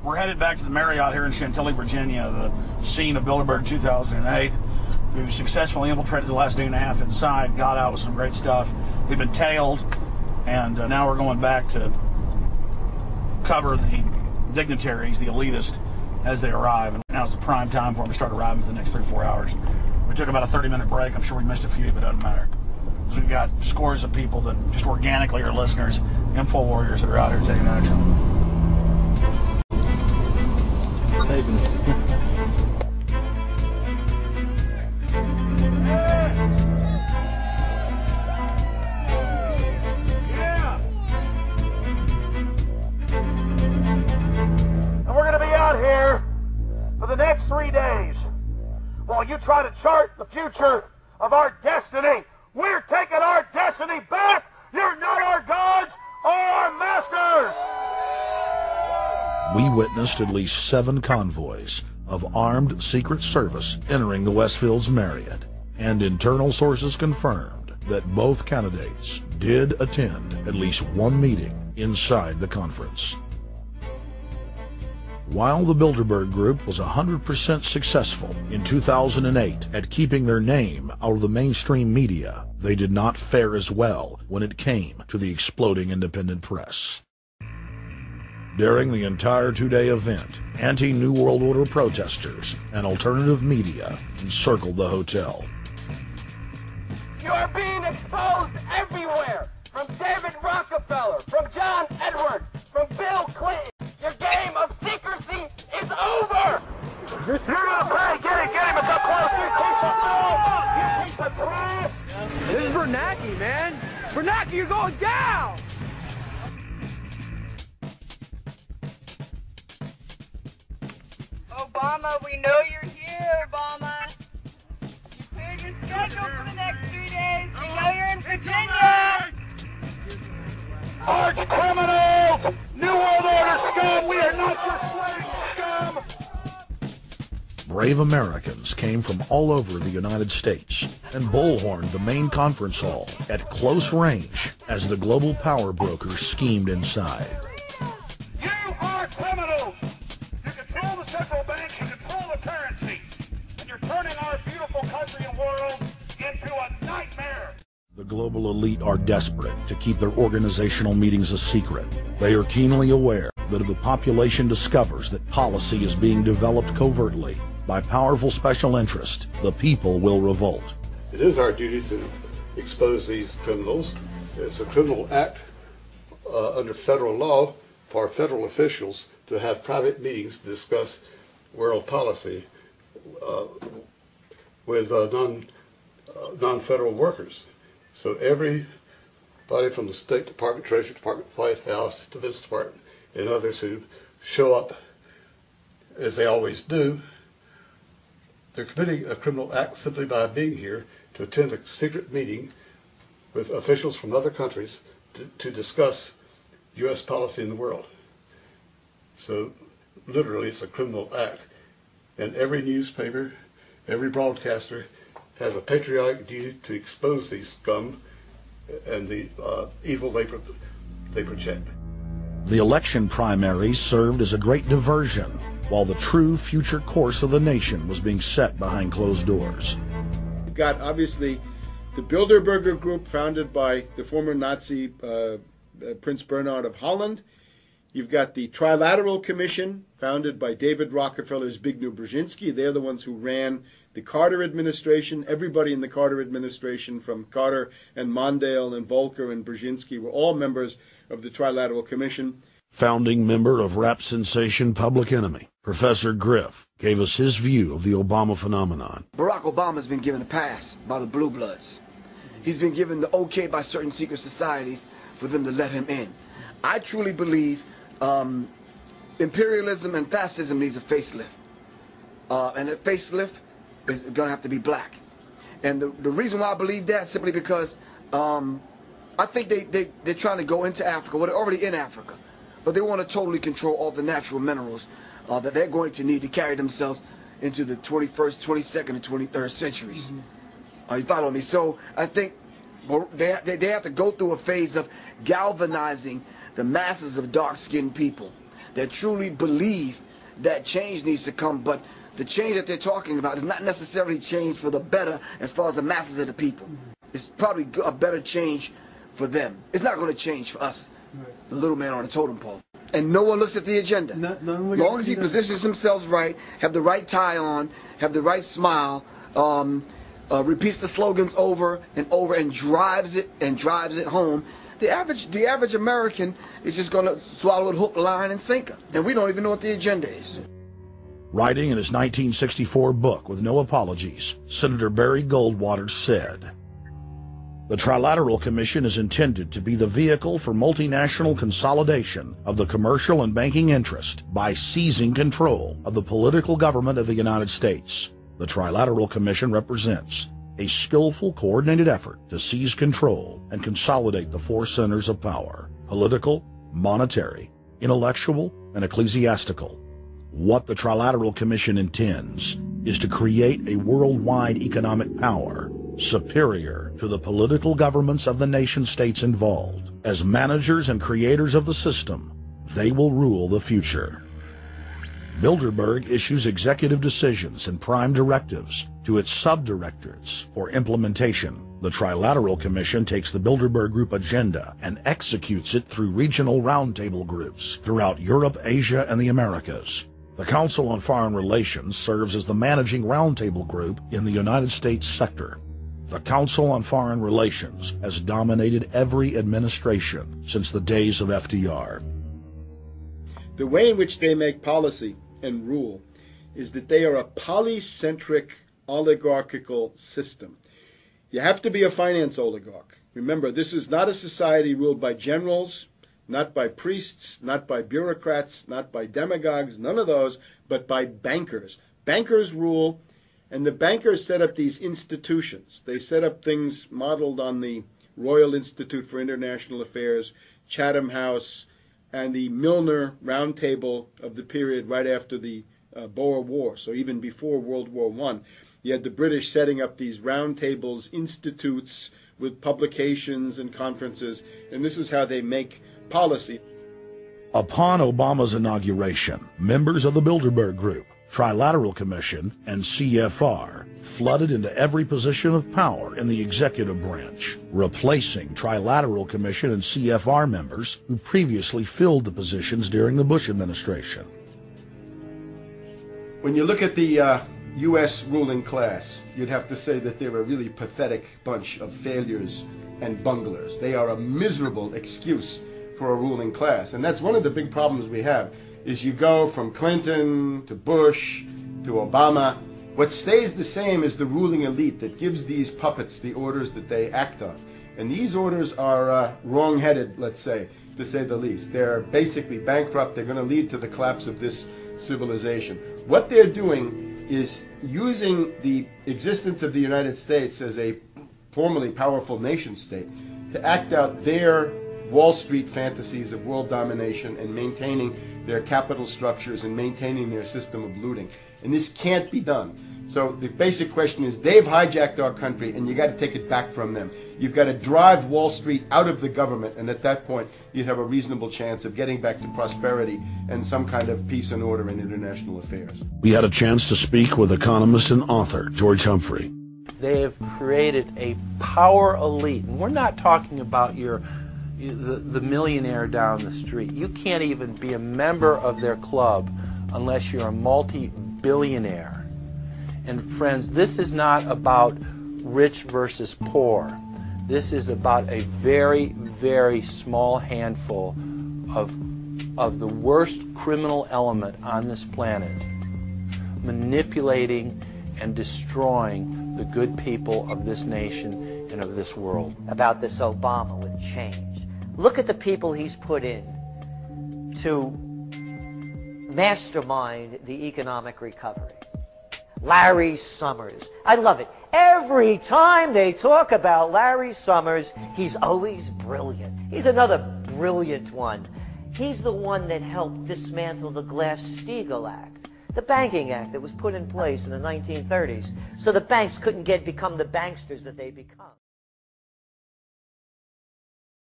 We're headed back to the Marriott here in Chantilly, Virginia, the scene of Bilderberg 2008. We've successfully infiltrated the last day and a half inside, got out with some great stuff. We've been tailed, and now we're going back to cover the dignitaries, the elitists, as they arrive. And now it's the prime time for them to start arriving for the next 3 or 4 hours. We took about a 30-minute break. I'm sure we missed a few, but it doesn't matter. We've got scores of people that just organically are listeners, info warriors that are out here taking action. And we're going to be out here for the next 3 days while you try to chart the future of our destiny. We're taking our destiny back. You're not our gods or our masters. We witnessed at least 7 convoys of armed Secret Service entering the Westfield's Marriott, and internal sources confirmed that both candidates did attend at least one meeting inside the conference. While the Bilderberg Group was 100% successful in 2008 at keeping their name out of the mainstream media, they did not fare as well when it came to the exploding independent press. During the entire 2-day event, anti-New World Order protesters and alternative media encircled the hotel. You are being exposed everywhere! From David Rockefeller, from John Edwards, from Bill Clinton! Your game of secrecy is over! You're gonna pay! Get him! It's up close! You piece of filth! You piece of trash! This is Bernanke, man! Bernanke, you're going down! Obama, we know you're here, Obama. You cleared your schedule for the next 3 days. We know you're in Virginia. Arch criminals! New World Order scum! We are not your slave scum! Brave Americans came from all over the United States and bullhorned the main conference hall at close range as the global power brokers schemed inside. You are criminals! You control the central bank, you control the currency, and you're turning our beautiful country and world into a nightmare! The global elite are desperate to keep their organizational meetings a secret. They are keenly aware that if the population discovers that policy is being developed covertly by powerful special interest, the people will revolt. It is our duty to expose these criminals. It's a criminal act under federal law for federal officials to have private meetings to discuss world policy with non-federal workers. So everybody from the State Department, Treasury Department, White House, Defense Department, and others who show up, as they always do, they're committing a criminal act simply by being here to attend a secret meeting with officials from other countries to discuss U.S. policy in the world. So literally it's a criminal act. And every newspaper, every broadcaster has a patriotic duty to expose these scum and the evil they project. The election primaries served as a great diversion, while the true future course of the nation was being set behind closed doors. You've got, obviously, the Bilderberger Group, founded by the former Nazi Prince Bernhard of Holland. You've got the Trilateral Commission, founded by David Rockefeller's Zbigniew Brzezinski. They're the ones who ran the Carter administration. Everybody in the Carter administration, from Carter and Mondale and Volcker and Brzezinski, were all members of the Trilateral Commission. Founding member of rap sensation Public Enemy, Professor Griff, gave us his view of the Obama phenomenon. Barack Obama's been given a pass by the Blue Bloods. He's been given the okay by certain secret societies for them to let him in. I truly believe imperialism and fascism needs a facelift. And that facelift is going to have to be black. And the reason why I believe that is simply because I think they're trying to go into Africa. Well, they're already in Africa. But they want to totally control all the natural minerals that they're going to need to carry themselves into the 21st, 22nd, and 23rd centuries. You follow me? So I think they have to go through a phase of galvanizing the masses of dark-skinned people that truly believe that change needs to come, but the change that they're talking about is not necessarily change for the better as far as the masses of the people. It's probably a better change for them. It's not going to change for us, the little man on the totem pole. And no one looks at the agenda. Long as he positions himself right, have the right tie on, have the right smile, repeats the slogans over and over and drives it home, the average American is just going to swallow it hook, line, and sinker. And we don't even know what the agenda is. Writing in his 1964 book, With No Apologies, Senator Barry Goldwater said, "The Trilateral Commission is intended to be the vehicle for multinational consolidation of the commercial and banking interest by seizing control of the political government of the United States. The Trilateral Commission represents a skillful, coordinated effort to seize control and consolidate the four centers of power: political, monetary, intellectual, and ecclesiastical. What the Trilateral Commission intends is to create a worldwide economic power superior to the political governments of the nation-states involved. As managers and creators of the system, they will rule the future." Bilderberg issues executive decisions and prime directives to its subdirectorates for implementation. The Trilateral Commission takes the Bilderberg Group agenda and executes it through regional roundtable groups throughout Europe, Asia, and the Americas. The Council on Foreign Relations serves as the managing roundtable group in the United States sector. The Council on Foreign Relations has dominated every administration since the days of FDR. The way in which they make policy and rule is that they are a polycentric oligarchical system. You have to be a finance oligarch. Remember, this is not a society ruled by generals, not by priests, not by bureaucrats, not by demagogues, none of those, but by bankers. Bankers rule, and the bankers set up these institutions. They set up things modeled on the Royal Institute for International Affairs, Chatham House, and the Milner Round Table of the period right after the Boer War, so even before World War I. You had the British setting up these round tables, institutes with publications and conferences, and this is how they make policy. Upon Obama's inauguration, members of the Bilderberg Group, Trilateral Commission, and CFR flooded into every position of power in the executive branch, replacing Trilateral Commission and CFR members who previously filled the positions during the Bush administration. When you look at the U.S. ruling class, you'd have to say that they're a really pathetic bunch of failures and bunglers. They are a miserable excuse for a ruling class. And that's one of the big problems we have, is you go from Clinton to Bush to Obama. What stays the same is the ruling elite that gives these puppets the orders that they act on. And these orders are wrong-headed, let's say the least. They're basically bankrupt. They're going to lead to the collapse of this civilization. What they're doing is using the existence of the United States as a formerly powerful nation state to act out their Wall Street fantasies of world domination and maintaining their capital structures and maintaining their system of looting. And this can't be done. So the basic question is, they've hijacked our country, and you got to take it back from them. You've got to drive Wall Street out of the government, and at that point, you'd have a reasonable chance of getting back to prosperity and some kind of peace and order in international affairs. We had a chance to speak with economist and author George Humphrey. They have created a power elite, and we're not talking about the millionaire down the street. You can't even be a member of their club unless you're a multi-billionaire. And friends, this is not about rich versus poor. This is about a very, very small handful of the worst criminal element on this planet, manipulating and destroying the good people of this nation and of this world. About this Obama with change. Look at the people he's put in to mastermind the economic recovery. Larry Summers. I love it. Every time they talk about Larry Summers, he's always brilliant. He's another brilliant one. He's the one that helped dismantle the Glass-Steagall Act, the banking act that was put in place in the 1930s, so the banks couldn't become the banksters that they become.